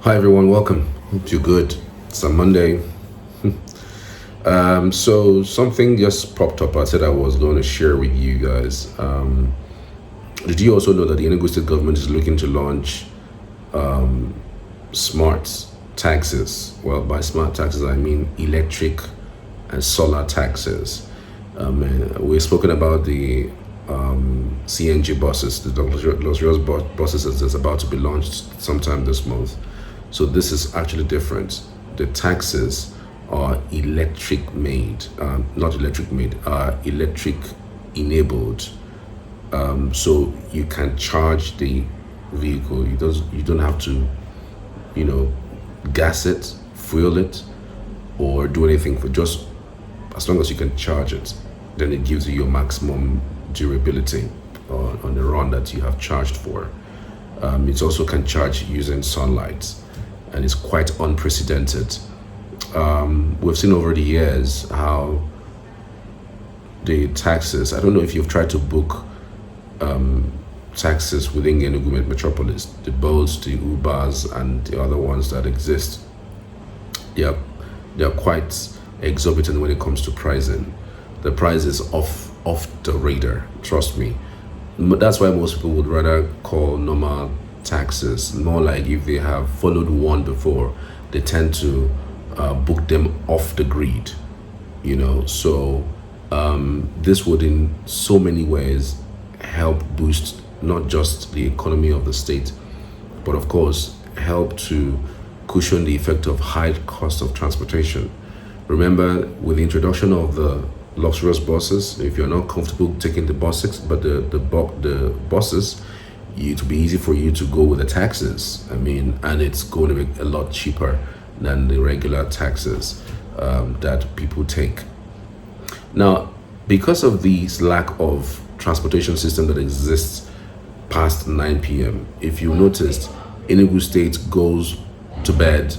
Hi everyone, welcome. Hope you're good. It's a Monday. So something just popped up. I said I was going to share with you guys. Did you also know that the Enugu State government is looking to launch smart taxes? Well, by smart taxes, I mean electric and solar taxes. We've spoken about the CNG buses, the luxurious buses that's about to be launched sometime this month. So this is actually different. The taxes are electric made, not electric made, are electric enabled. So you can charge the vehicle. You don't have to, gas it, fuel it, or do anything for just as long as you can charge it. Then it gives you your maximum durability on the run that you have charged for. It also can charge using sunlight, and it's quite unprecedented. We've seen over the years how the taxes, I don't know if you've tried to book taxis within the Enugu metropolis, the boats, the Ubers, and the other ones that exist. They're quite exorbitant when it comes to pricing. The price is off the radar, trust me. That's why most people would rather call normal taxes, more like if they have followed one before, they tend to book them off the grid, So this would in so many ways help boost not just the economy of the state, but of course help to cushion the effect of high cost of transportation. Remember, with the introduction of the luxurious buses, if you're not comfortable taking the buses, but the buses, it will be easy for you to go with the taxes. And it's going to be a lot cheaper than the regular taxes that people take. Now, because of this lack of transportation system that exists past 9 p.m., if you noticed, Enugu State goes to bed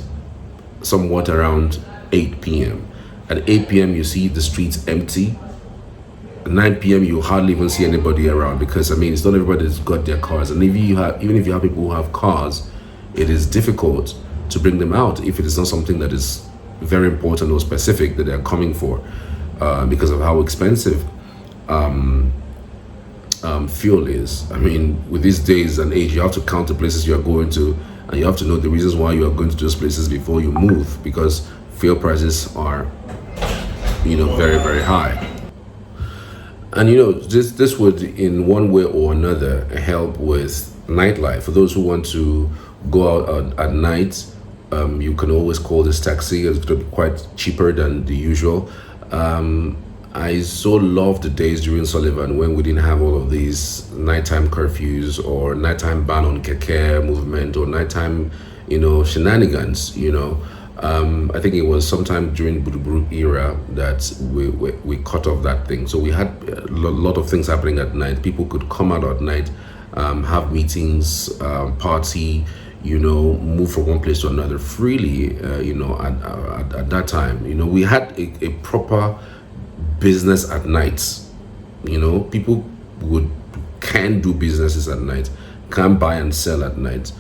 somewhat around 8 p.m. At 8 p.m., you see the streets empty. At 9 p.m., you hardly even see anybody around because, it's not everybody that's got their cars. And even if you have people who have cars, it is difficult to bring them out if it is not something that is very important or specific that they're coming for because of how expensive fuel is. With these days and age, you have to count the places you are going to, and you have to know the reasons why you are going to those places before you move, because fuel prices are very, very high. And this would in one way or another help with nightlife. For those who want to go out at night, you can always call this taxi. It's going to be quite cheaper than the usual. I so love the days during Sullivan when we didn't have all of these nighttime curfews or nighttime ban on keke movement or nighttime shenanigans. I think it was sometime during Buduburu era that we cut off that thing. So we had a lot of things happening at night. People could come out at night, have meetings, party, move from one place to another freely, at that time. We had a proper business at night. People can do businesses at night, can buy and sell at night,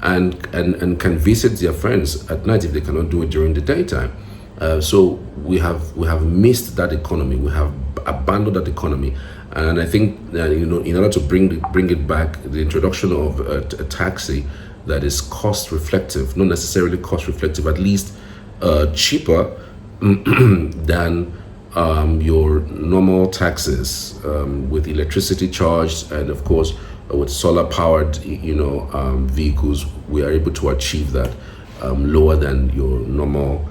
and can visit their friends at night if they cannot do it during the daytime. So we have missed that economy. We have abandoned that economy, and I think that in order to bring it back, the introduction of a taxi that is cost reflective, not necessarily cost reflective, at least cheaper than your normal taxes, with electricity charged, and of course with solar powered vehicles, we are able to achieve that lower than your normal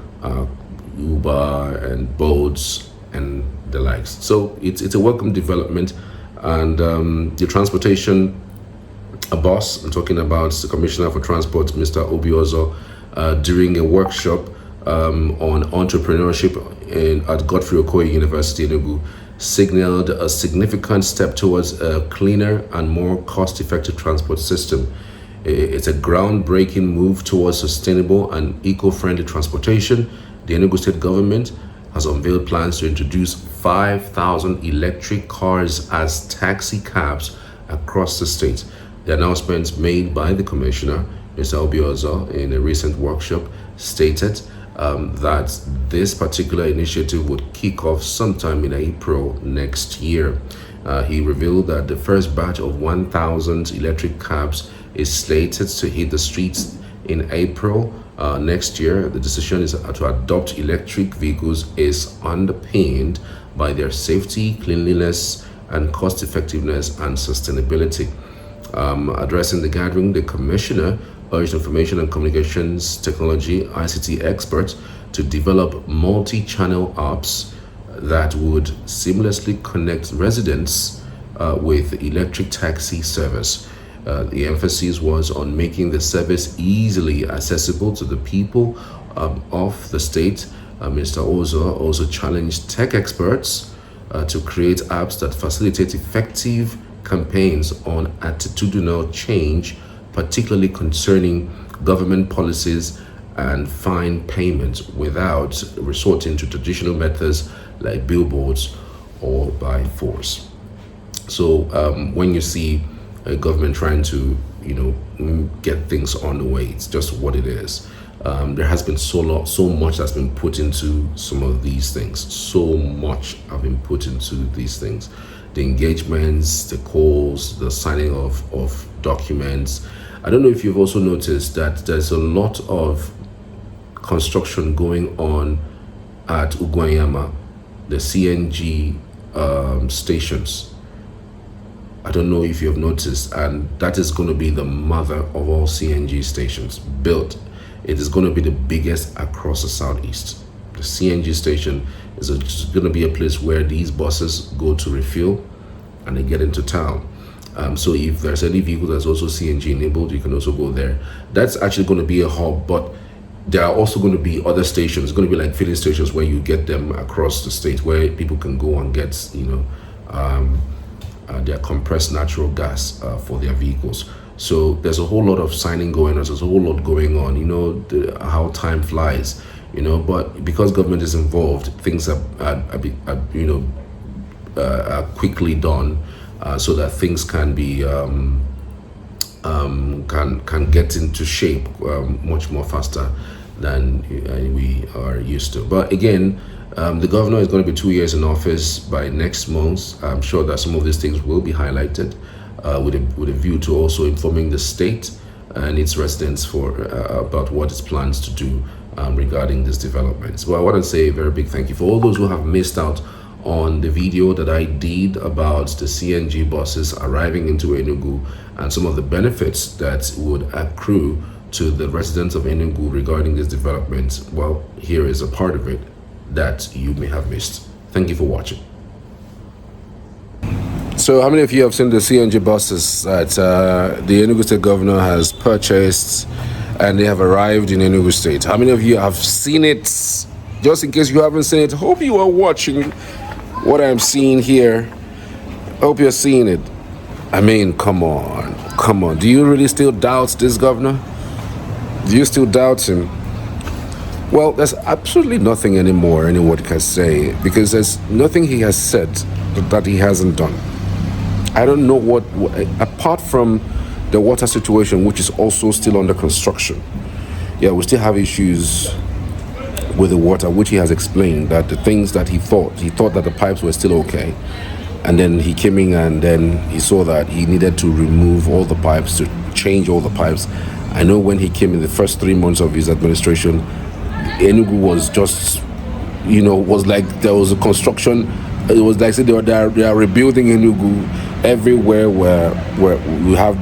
Uber and boats and the likes. So it's a welcome development. And the transportation boss, I'm talking about the Commissioner for Transport, Mr. Obiozo, during a workshop on entrepreneurship at Godfrey Okoye University, Enugu, signaled a significant step towards a cleaner and more cost-effective transport system. It's a groundbreaking move towards sustainable and eco-friendly transportation. The Enugu State government has unveiled plans to introduce 5,000 electric cars as taxi cabs across the state. The announcement made by the commissioner Mr. Obiozo, in a recent workshop, stated that this particular initiative would kick off sometime in April next year. He revealed that the first batch of 1,000 electric cabs is slated to hit the streets in April next year. The decision is to adopt electric vehicles is underpinned by their safety, cleanliness, and cost effectiveness and sustainability. Addressing the gathering, the commissioner urged information and communications technology ICT experts to develop multi-channel apps that would seamlessly connect residents with electric taxi service. The emphasis was on making the service easily accessible to the people of the state. Mr. Ozo also challenged tech experts to create apps that facilitate effective campaigns on attitudinal change, particularly concerning government policies and fine payments, without resorting to traditional methods like billboards or by force. So when you see a government trying to, get things on the way, it's just what it is. There has been so much that's been put into some of these things. So much have been put into these things. The engagements, the calls, the signing of documents. I don't know if you've also noticed that there's a lot of construction going on at Ugwanyama, the CNG stations. I don't know if you've noticed, and that is going to be the mother of all CNG stations built. It is going to be the biggest across the southeast. The CNG station is going to be a place where these buses go to refuel and they get into town. So if there's any vehicle that's also CNG enabled, you can also go there. That's actually going to be a hub, but there are also going to be other stations. It's going to be like filling stations where you get them across the state, where people can go and get, their compressed natural gas for their vehicles. So there's a whole lot of signing going on. There's a whole lot going on. How time flies. But because government is involved, things are quickly done, so that things can be can get into shape much more faster than we are used to. But again, the governor is going to be 2 years in office by next month. I'm sure that some of these things will be highlighted with a view to also informing the state and its residents about what it plans to do regarding these developments. Well, I want to say a very big thank you for all those who have missed out on the video that I did about the CNG buses arriving into Enugu and some of the benefits that would accrue to the residents of Enugu regarding this development. Well, here is a part of it that you may have missed. Thank you for watching. So how many of you have seen the CNG buses that the Enugu State governor has purchased and they have arrived in Enugu State? How many of you have seen it? Just in case you haven't seen it, hope you are watching what I'm seeing here. Hope you're seeing it. I mean, come on. Do you really still doubt this governor? Do you still doubt him? Well, there's absolutely nothing anymore anyone can say, because there's nothing he has said that he hasn't done. I don't know what apart from the water situation, which is also still under construction. Yeah, we still have issues with the water, which he has explained that the things that he thought that the pipes were still okay, and then he came in and then he saw that he needed to remove all the pipes, to change all the pipes. I know when he came in the first 3 months of his administration, Enugu was just, was like there was a construction. It was like they are rebuilding Enugu everywhere where we have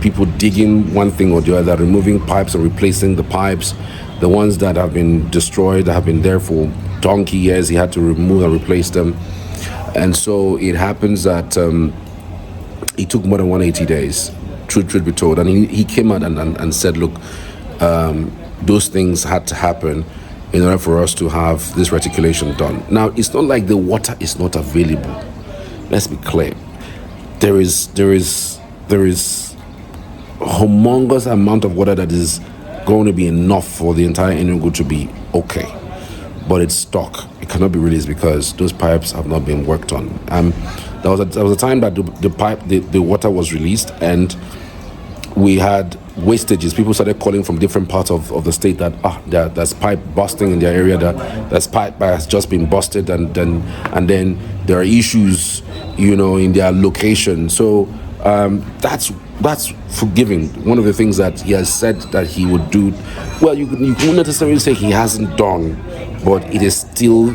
people digging one thing or the other, removing pipes and replacing the pipes. The ones that have been destroyed, that have been there for donkey years, he had to remove and replace them. And so it happens that it took more than 180 days, truth be told. And he came out and said, look, those things had to happen in order for us to have this reticulation done. Now, it's not like the water is not available. Let's be clear. There is a humongous amount of water that is going to be enough for the entire Enugu to be okay, but it's stuck. It cannot be released because those pipes have not been worked on. There was a time that the water was released, and we had wastages. People started calling from different parts of the state that there's pipe busting in their area, that's pipe has just been busted, and then there are issues, in their location. So that's forgiving. One of the things that he has said that he would do, well, you wouldn't necessarily say he hasn't done, but it is still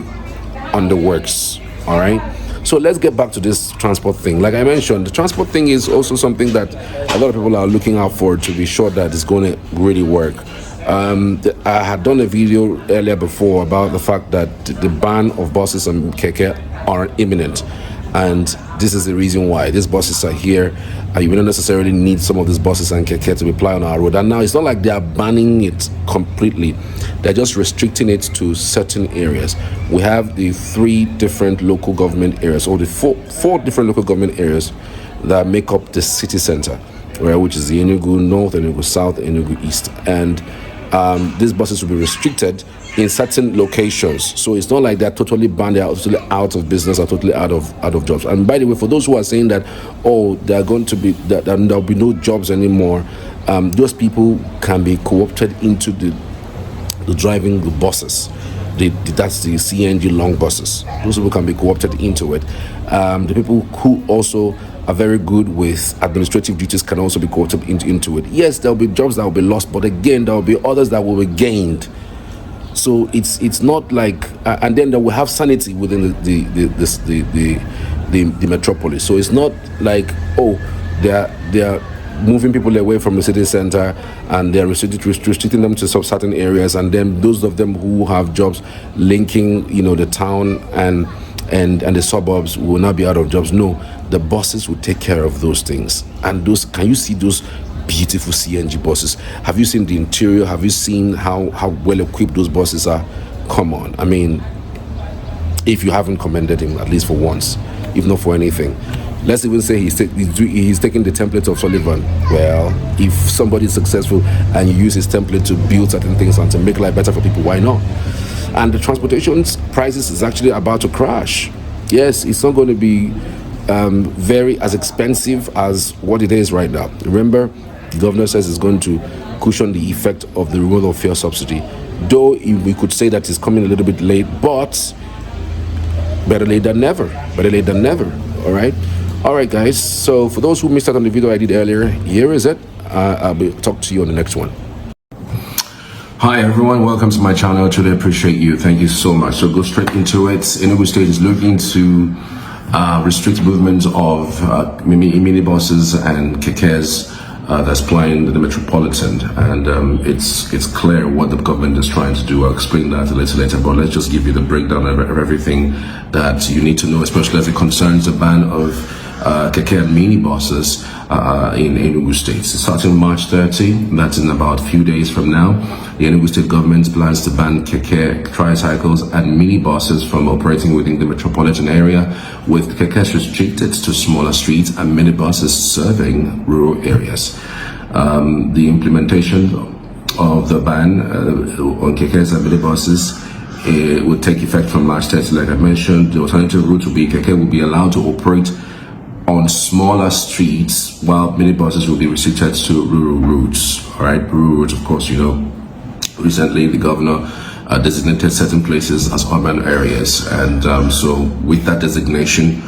on the works. All right. So let's get back to this transport thing. Like I mentioned, the transport thing is also something that a lot of people are looking out for to be sure that it's going to really work. I had done a video earlier before about the fact that the ban of buses and keke are imminent. And this is the reason why these buses are here. You don't necessarily need some of these buses and keke to be applied on our road. And now it's not like they are banning it completely. They're just restricting it to certain areas. We have the 3 different local government areas, or the four different local government areas that make up the city center, right, which is the Enugu North, Enugu South, Enugu East. And these buses will be restricted in certain locations. So it's not like they're totally banned, they're totally out of business, or totally out of jobs. And by the way, for those who are saying that, they're going to be, that there'll be no jobs anymore, those people can be co-opted into the driving the buses. That's the CNG long buses. Those people can be co-opted into it. The people who also are very good with administrative duties can also be co-opted into it. Yes, there'll be jobs that will be lost, but again, there will be others that will be gained. So it's not like, and then they will have sanity within the metropolis. So it's not like, they are moving people away from the city center and they're restricting them to certain areas, and then those of them who have jobs linking, the town and the suburbs will not be out of jobs. No, the buses will take care of those things. And can you see those beautiful CNG buses? Have you seen the interior? Have you seen how well equipped those buses are? Come on. I mean, if you haven't commended him at least for once, if not for anything, let's even say he's taking the template of Sullivan. Well, if somebody is successful and you use his template to build certain things and to make life better for people, why not? And the transportation prices is actually about to crash. Yes, it's not going to be very as expensive as what it is right now. Remember, the governor says it's going to cushion the effect of the removal of fuel subsidy. Though we could say that it's coming a little bit late, but better late than never. Better late than never. All right, guys. So for those who missed out on the video I did earlier, here is it. I'll talk to you on the next one. Hi everyone, welcome to my channel. Truly appreciate you. Thank you so much. So go straight into it. Enugu State is looking to restrict movement of minibuses and kekes that's plying the metropolitan, and it's clear what the government is trying to do. I'll explain that a little later, but let's just give you the breakdown of everything that you need to know, especially as it concerns the ban of keke and minibuses in Enugu State. Starting March 30, that's in about a few days from now, the Enugu State government plans to ban keke, tricycles and minibuses from operating within the metropolitan area, with kekes restricted to smaller streets and minibuses serving rural areas. The implementation of the ban on kekes and minibuses will take effect from March 30, like I mentioned. The alternative route will be keke will be allowed to operate on smaller streets, while minibuses will be restricted to rural routes. All right, rural routes, of course, recently the governor designated certain places as urban areas, and so with that designation,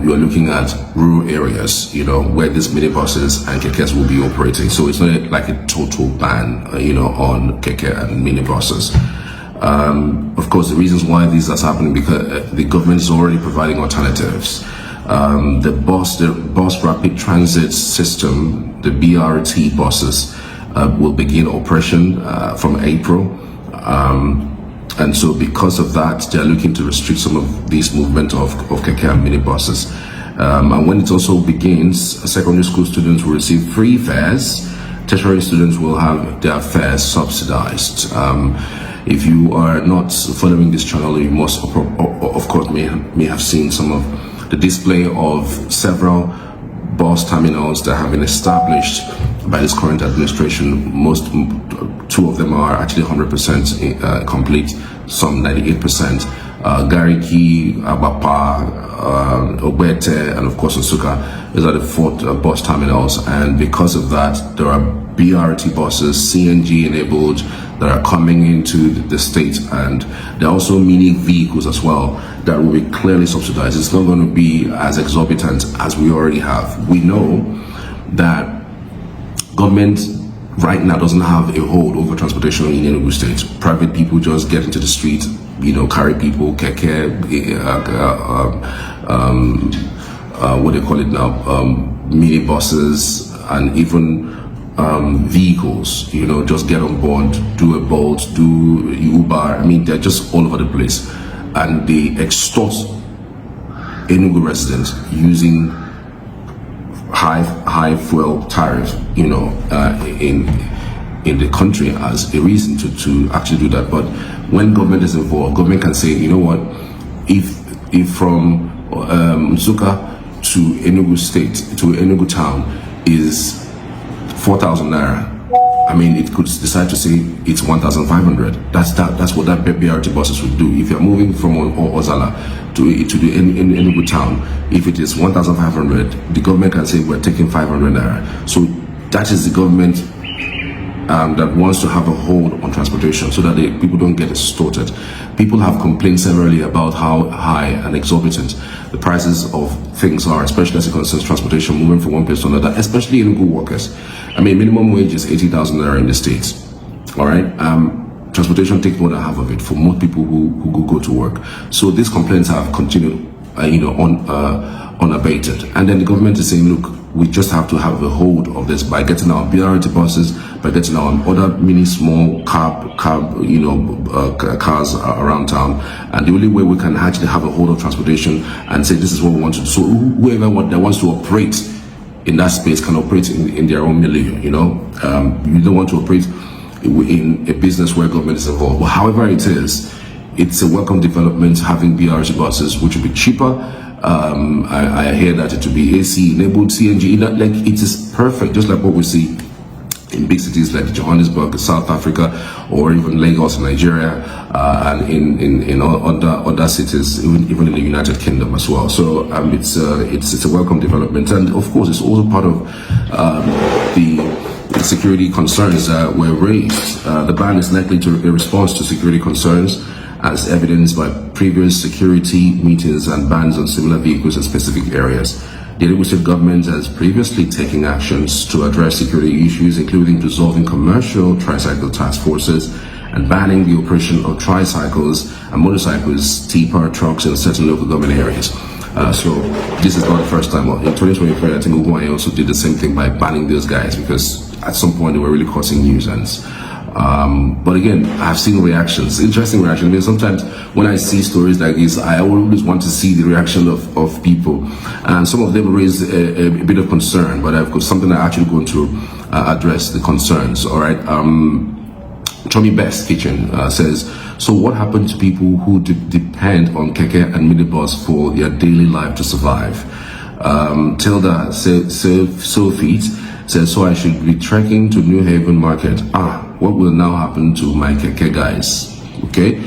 you're looking at rural areas, where these minibuses and kekes will be operating. So it's not like a total ban, on keke and minibuses. Of course, the reasons why this is happening because the government is already providing alternatives. The bus rapid transit system, the BRT buses, will begin operation from April, and so because of that, they're looking to restrict some of these movement of keke and minibuses. And when it also begins, secondary school students will receive free fares. Tertiary students will have their fares subsidized. If you are not following this channel, you must, of course, may have seen some of the display of several bus terminals that have been established by this current administration. Two of them are actually 100% complete, some 98%. Gariki, Abapa, Ogbete, and of course Nsukka. These are the 4 bus terminals, and because of that, there are BRT buses, CNG enabled, that are coming into the state, and there are also mini vehicles as well that will be clearly subsidized. It's not going to be as exorbitant as we already have. We know that government right now doesn't have a hold over transportation in Enugu State. Private people just get into the street, carry people, keke, what do they call it now, mini buses, and even vehicles, just get on board, do a Bolt, do Uber. I mean, they're just all over the place, and they extort Enugu residents using high fuel tariff, in the country as a reason to actually do that. But when government is involved, government can say, you know what, if from Nsukka to Enugu State, to Enugu town is 4,000 naira, I mean, it could decide to say it's 1,500. That's what that BRT buses would do. If you're moving from Ozala to the Enugu town, if it is 1,500, the government can say we're taking 500 naira. So that is the government that wants to have a hold on transportation so that people don't get extorted. People have complained severally about how high and exorbitant the prices of things are, especially as it concerns transportation, moving from one place to another, especially Enugu workers. I mean, minimum wage is 80,000 naira in the States. All right. Transportation takes more than half of it for most people who go to work. So these complaints have continued, unabated. And then the government is saying, look, we just have to have a hold of this by getting our BRT buses, by getting our other mini small cars around town. And the only way we can actually have a hold of transportation and say this is what we want to do. So whoever that wants to operate in that space can operate in their own milieu. You don't want to operate in a business where government is involved. But however it is, it's a welcome development having BRT buses, which will be cheaper. I hear that it will be AC enabled, CNG, like it is perfect, just like what we see in big cities like Johannesburg, South Africa, or even Lagos, Nigeria, and in other cities, even in the United Kingdom as well. So it's a welcome development, and of course it's also part of the security concerns that were raised. The ban is likely to be a response to security concerns, as evidenced by previous security meetings and bans on similar vehicles in specific areas. The Enugu State government has previously taken actions to address security issues, including dissolving commercial tricycle task forces and banning the operation of tricycles and motorcycles, tipper trucks in certain local government areas. So this is not the first time. In 2023, I think Ugwai also did the same thing by banning those guys, because at some point they were really causing nuisance. But again, I've seen reactions, interesting reactions. I mean, sometimes when I see stories like this, I always want to see the reaction of people, and some of them raise a bit of concern, but I've got something I'm actually going to address the concerns. All right. Tommy Best Kitchen says, so what happened to people who depend on keke and minibus for their daily life to survive? Tilda Sophie says, so I should be trekking to New Haven Market. What will now happen to my keke guys? Okay,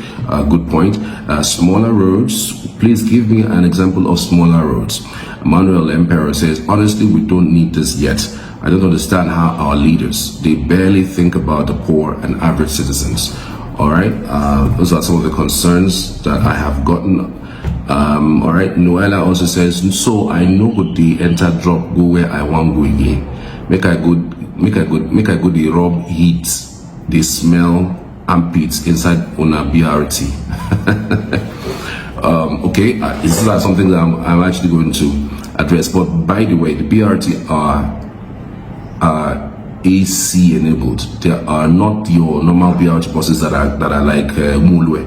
good point. Smaller roads, please give me an example of smaller roads. Manuel Emperor says, honestly, we don't need this yet. I don't understand how our leaders, they barely think about the poor and average citizens. All right, those are some of the concerns that I have gotten. All right, Noella also says, so I know good the enter drop go where I want go again. Make I go the rob heat, the smell armpits inside on a BRT. Okay, this is something that I'm actually going to address. But by the way, the BRT are AC enabled. They are not your normal BRT buses that are like Mulwe.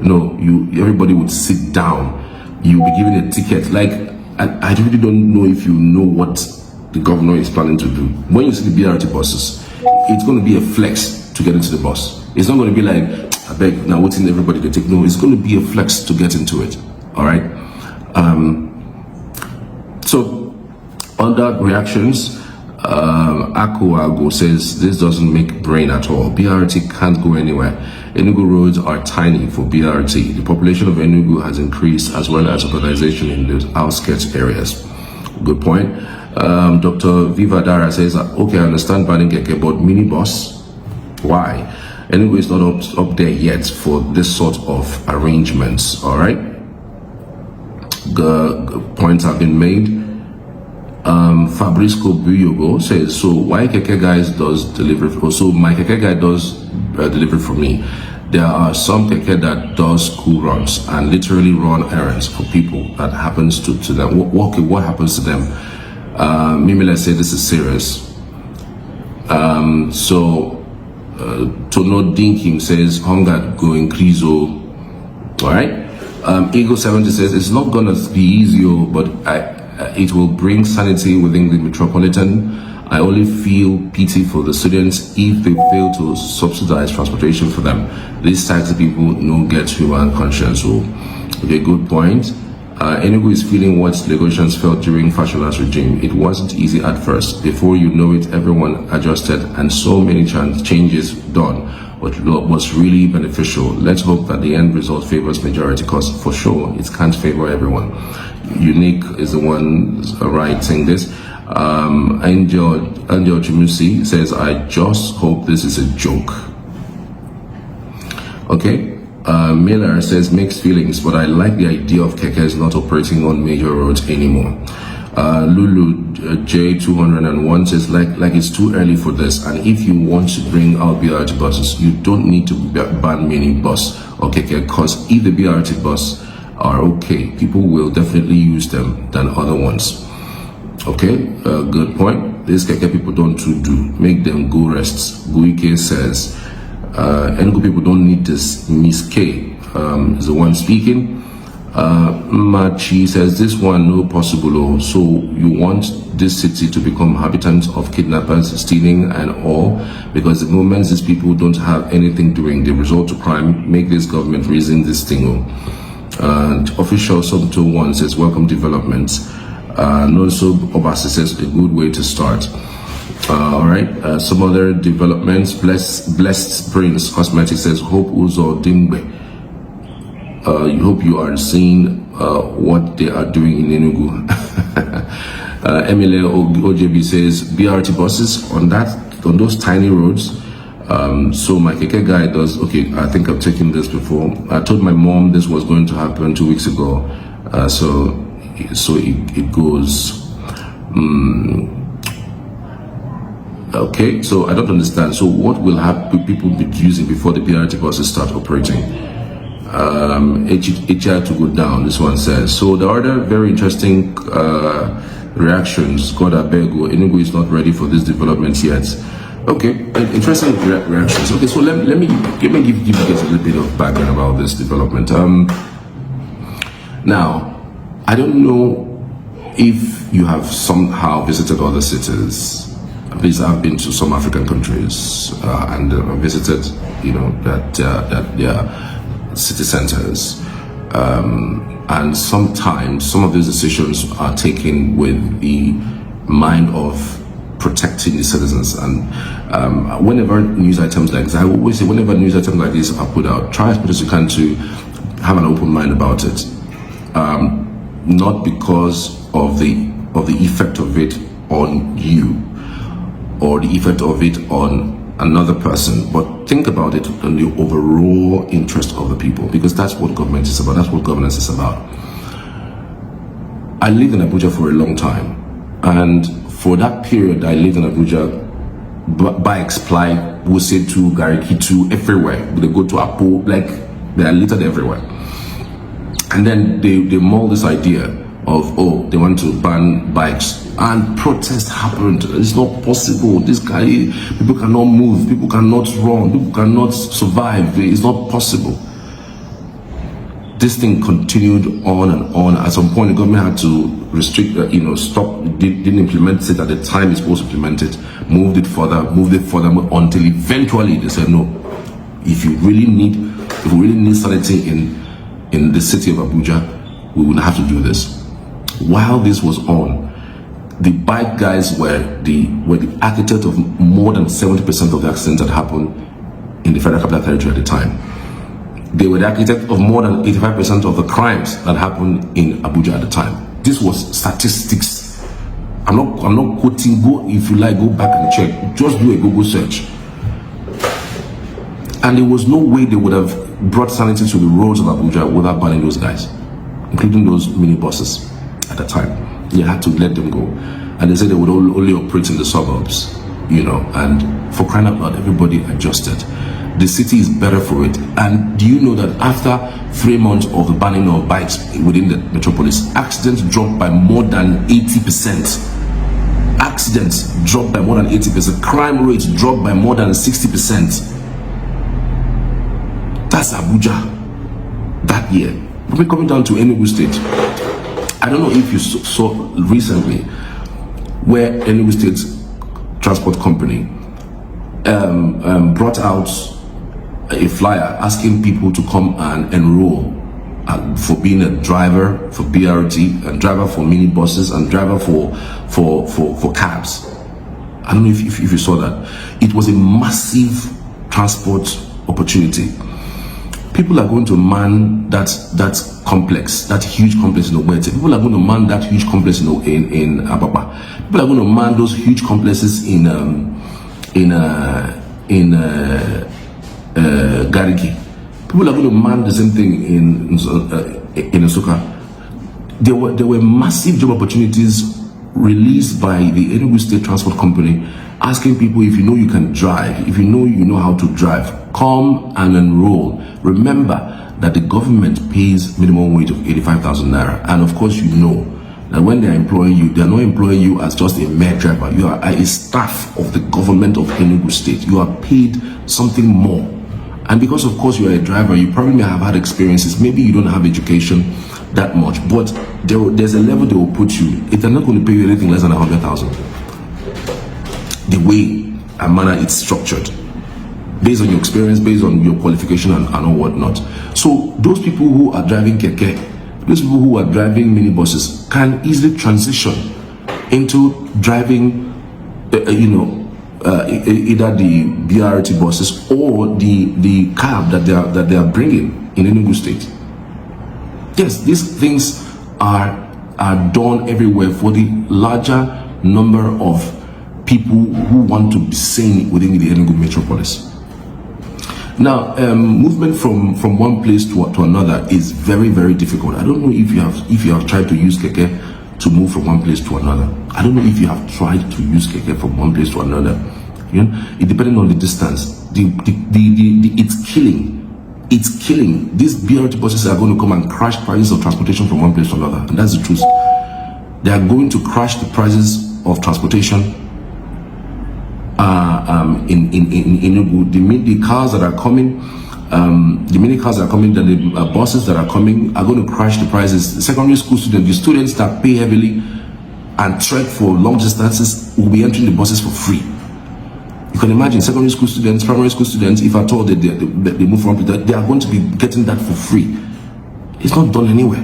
No, everybody would sit down. You'll be given a ticket. Like, I really don't know if you know what the governor is planning to do. When you see the BRT buses, it's going to be a flex to get into the bus. It's not going to be like, I beg, now waiting everybody to take. No, it's going to be a flex to get into it. All right. So, other reactions. Akuago says this doesn't make brain at all. BRT can't go anywhere. Enugu roads are tiny for BRT. The population of Enugu has increased as well as urbanization in the outskirts areas. Good point. Dr. Viva Dara says, okay, I understand banning keke, but minibus, why? Enugu is not up there yet for this sort of arrangements. All right. Points have been made. Fabrisco Buyogo says, so why Keke Guys does delivery, so my Keke Guy does delivery for me. There are some Keke that does school runs and literally run errands for people that happens to them. What happens to them? Mimile said this is serious. Tono Dinking says, hunger go increase. All right. Eagle 70 says, it's not gonna be easy, but it will bring sanity within the metropolitan. I only feel pity for the students if they fail to subsidize transportation for them. These taxi people don't get human conscience. So, okay, good point. Enugu is feeling what Lagosians felt during Fashola's regime. It wasn't easy at first. Before you know it, everyone adjusted and so many changes done. What was really beneficial. Let's hope that the end result favors majority, because for sure it can't favor everyone. Unique is the one writing this. Angel Chimusi says, I just hope this is a joke. Okay. Miller says, mixed feelings, but I like the idea of kekes not operating on major roads anymore. Lulu J201 says, like it's too early for this, and if you want to bring out BRT buses, you don't need to ban mini bus or keke, because if the BRT bus are okay, people will definitely use them than other ones. Okay, good point. These keke people don't do, make them go rest. Guike says, Enugu people don't need this. Miss K is the one speaking. Machi says, this one no possible. So you want this city to become habitants of kidnappers, stealing and all, because the moment these people don't have anything doing, they resort to crime, make this government reason this thing. And official Subto one says, welcome developments. And also Obasi says, a good way to start. All right, some other developments. Blessed Prince Cosmetics says, hope Uzo Dimbe. Hope you are seeing what they are doing in Enugu. Emile OJB says, BRT buses on those tiny roads. So my keke guy does, okay, I think I've taken this before. I told my mom this was going to happen 2 weeks ago. So it goes. Okay, so I don't understand. So what will people be using before the BRT buses start operating? HR to go down, this one says. So the other very interesting reactions, God Abego, Enugu is not ready for this development yet. Okay, interesting reactions. Okay, so let me give you guys a little bit of background about this development. Now, I don't know if you have somehow visited other cities. At least I've been to some African countries and visited, their city centers. And sometimes some of these decisions are taken with the mind of protecting the citizens. And whenever news items like this, I always say, whenever news items like this are put out, try as much as you can to have an open mind about it. Not because of the effect of it on you, or the effect of it on another person, but think about it on the overall interest of the people, because that's what government is about, that's what governance is about. I lived in Abuja for a long time, and for that period I lived in Abuja, bikes ply, Wusetu, Garikitu, everywhere. They go to Apo, like they are littered everywhere. And then they mold this idea of, oh, they want to ban bikes, and protest happened. It's not possible. This guy, people cannot move, people cannot run, people cannot survive. It's not possible. This thing continued on and on. At some point, the government had to restrict, stop, didn't implement it at the time it's supposed to implement it, moved it further, until eventually they said, no, if we really need sanity in the city of Abuja, we will have to do this. While this was on, the bike guys were the architect of more than 70% of the accidents that happened in the Federal Capital Territory at the time. They were the architect of more than 85% of the crimes that happened in Abuja at the time. This was statistics. I'm not quoting. Go, if you like, go back and check. Just do a Google search. And there was no way they would have brought sanity to the roads of Abuja without banning those guys, including those minibuses at the time. You had to let them go. And they said they would only operate in the suburbs, you know, and for crying out loud, everybody adjusted. The city is better for it. And do you know that after 3 months of the banning of bikes within the metropolis, accidents dropped by more than 80%. Accidents dropped by more than 80%. Crime rates dropped by more than 60%. That's Abuja that year. We're coming down to Enugu State. I don't know if you saw recently where Enugu State Transport Company brought out a flyer asking people to come and enroll for being a driver for BRT, and driver for minibuses, and driver for cabs. I don't know if you saw that. It was a massive transport opportunity. People are going to man that complex, that huge complex in Ogbete. People are going to man that huge complex in Ababa. People are going to man those huge complexes in Gariki. People are going to man the same thing in Nsukka. There were massive job opportunities released by the Enugu State Transport Company, asking people, if you know you can drive, if you know how to drive, come and enroll. Remember that the government pays minimum wage of 85,000 naira, and of course you know that when they are employing you, they are not employing you as just a mere driver. You are a staff of the government of Enugu State. You are paid something more. And because of course you are a driver, you probably may have had experiences. Maybe you don't have education that much, but there's a level they will put you. If they're not going to pay you anything less than 100,000, the way and manner it's structured, based on your experience, based on your qualification and all whatnot. So those people who are driving keke, those people who are driving minibuses can easily transition into driving, either the BRT buses or the cab that they are bringing in Enugu State. Yes, these things are done everywhere for the larger number of people who want to be sane within the Enugu metropolis. Now, movement from one place to another is very, very difficult. I don't know if you have tried to use keke to move from one place to another. I don't know if you have tried to use keke from one place to another. You know, it depending on the distance. It's killing. These BRT buses are going to come and crash prices of transportation from one place to another, and that's the truth. They are going to crash the prices of transportation in Enugu. The cars that are coming, the mini cars that are coming, the buses that are coming are going to crash the prices. The secondary school students, the students that pay heavily and trek for long distances, will be entering the buses for free. You can imagine secondary school students, primary school students, if at all they move from that, they are going to be getting that for free. It's not done anywhere.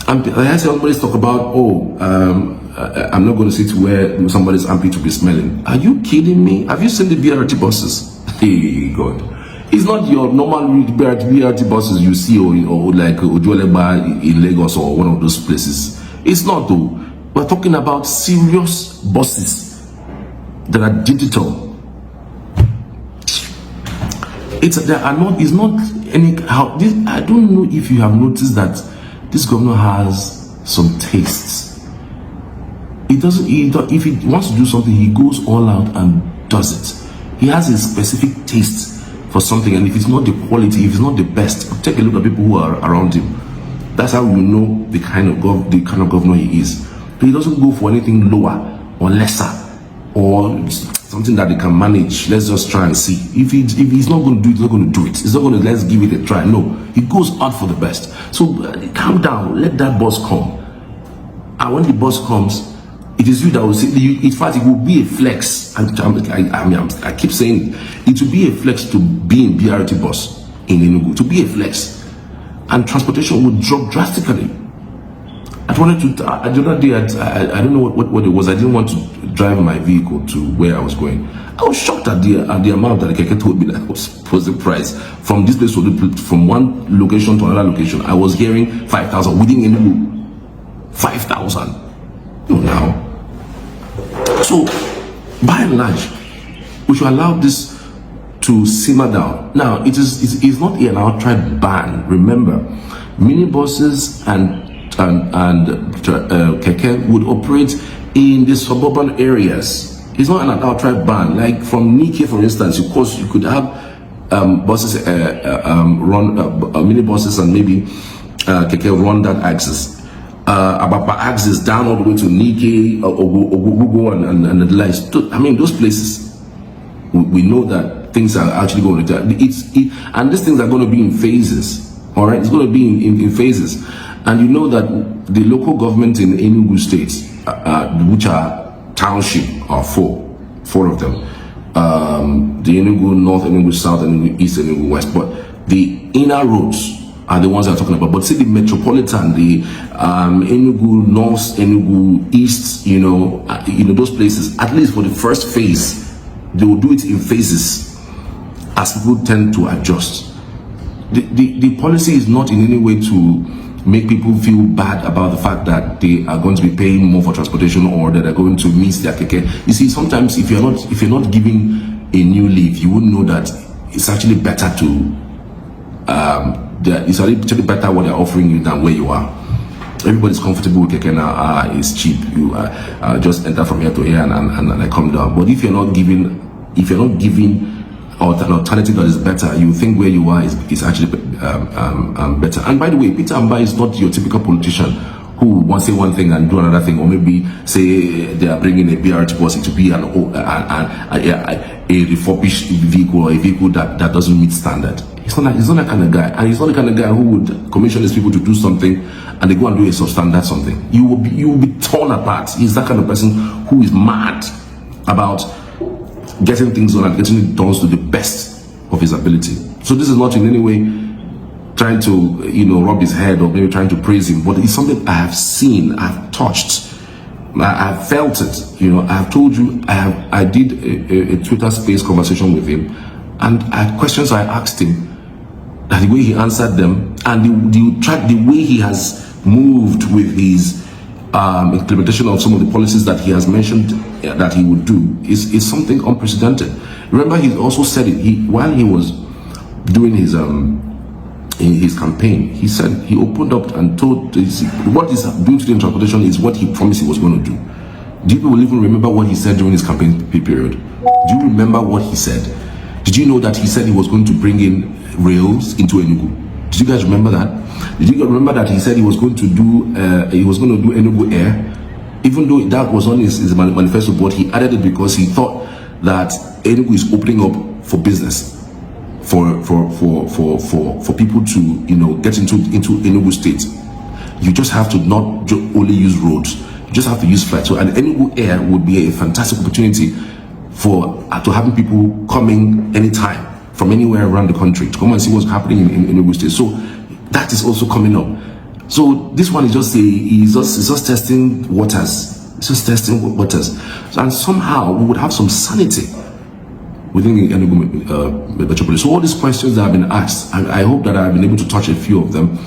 And I heard somebody talk about, I'm not going to sit where somebody's armpit to be smelling. Are you kidding me? Have you seen the BRT buses? Hey God, it's not your normal BRT buses you see or like Ojuelegba in Lagos or one of those places. It's not though. We're talking about serious buses that are digital. I don't know if you have noticed that this governor has some tastes. If he wants to do something, he goes all out and does it. He has a specific taste for something, and if it's not the quality, if it's not the best, take a look at people who are around him. That's how you know the kind of governor he is. But he doesn't go for anything lower or lesser, or something that they can manage. Let's just try and see. If he's not going to do it, he's not going to do it. He's not going to, let's give it a try. No, he goes out for the best. So calm down, let that bus come. And when the bus comes, it is you that will see. In fact, it will be a flex. I keep saying it will be a flex to be in BRT bus in Enugu. To be a flex, and transportation will drop drastically. I wanted to, the other day, I don't know what it was. I didn't want to drive my vehicle to where I was going. I was shocked at the amount that the keke told me that was the price. From this place from one location to another location, I was hearing 5,000 within Enugu. 5,000. Now. So, by and large, we should allow this to simmer down. Now, it's not an outright ban. Remember, minibuses and keke would operate in the suburban areas. It's not an outright ban. Like from Nike, for instance, of course, you could have buses run minibuses and maybe keke run that axis. Ababa axis down all the way to Nike, Ogugu and the likes. I mean, those places, we know that things are actually going to and these things are going to be in phases. All right, it's going to be in phases. And you know that the local government in Enugu State, which are township, are four of them. The Enugu North, Enugu South, Enugu East, Enugu West. But the inner roads are the ones I'm talking about. But see, the metropolitan, the Enugu North, Enugu East, you know, those places, at least for the first phase, they will do it in phases as people tend to adjust. The policy is not in any way to make people feel bad about the fact that they are going to be paying more for transportation or that they're going to miss their keke. You see, sometimes if you're not giving a new leaf, you wouldn't know that it's actually better to it's actually better what they're offering you than where you are. Everybody's comfortable with keke now. It's cheap. You just enter from here to here and I come down. But if you're not giving an alternative that is better, you think where you are is actually better. And by the way, Peter Mba is not your typical politician who wants to say one thing and do another thing, or maybe say they are bringing a BRT bus to be a refurbished vehicle or a vehicle that doesn't meet standard. He's not that kind of guy, and he's not the kind of guy who would commission his people to do something and they go and do a substandard something. You will be torn apart. He's that kind of person who is mad about getting things done and getting it done to the best of his ability. So this is not in any way trying to, rub his head or maybe trying to praise him, but it's something I have seen, I've touched, I've felt it. I have told you, I did a Twitter space conversation with him, and questions I asked him, and the way he answered them, and the way he has moved with his implementation of some of the policies that he has mentioned that he would do is something unprecedented. Remember, he also said it while he was doing his campaign. He said he opened up and told what he's doing today in transportation is what he promised he was going to do. Do you people even remember what he said during his campaign period? Do you remember what he said? Did you know that he said he was going to bring in rails into Enugu? Did you guys remember that? Did you guys remember that he said he was going to do Enugu Air? Even though that was on his manifesto, but he added it because he thought that Enugu is opening up for business, for people to get into Enugu State. You just have to not only use roads, you just have to use flights. So an Enugu Air would be a fantastic opportunity to having people coming anytime from anywhere around the country to come and see what's happening in Enugu State. So that is also coming up. So this one is just testing waters. It's just testing waters. And somehow we would have some sanity within the Enugu metropolis. So all these questions that have been asked, I hope that I've been able to touch a few of them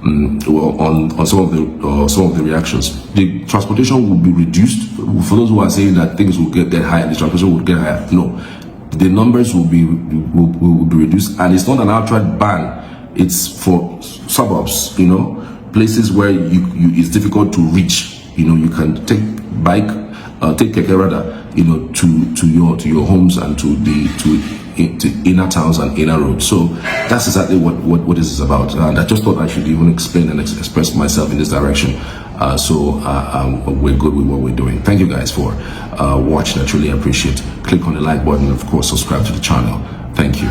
on some of the reactions. The transportation will be reduced. For those who are saying that things will get higher, the transportation will get higher. No, the numbers will be reduced, and it's not an outright ban. It's for suburbs, places where it's difficult to reach. You can take take keke rather, to your homes and to inner towns and inner roads. So that's exactly what this is about. And I just thought I should even explain and express myself in this direction. So we're good with what we're doing. Thank you guys for watching. I truly appreciate it. Click on the like button and of course subscribe to the channel. Thank you.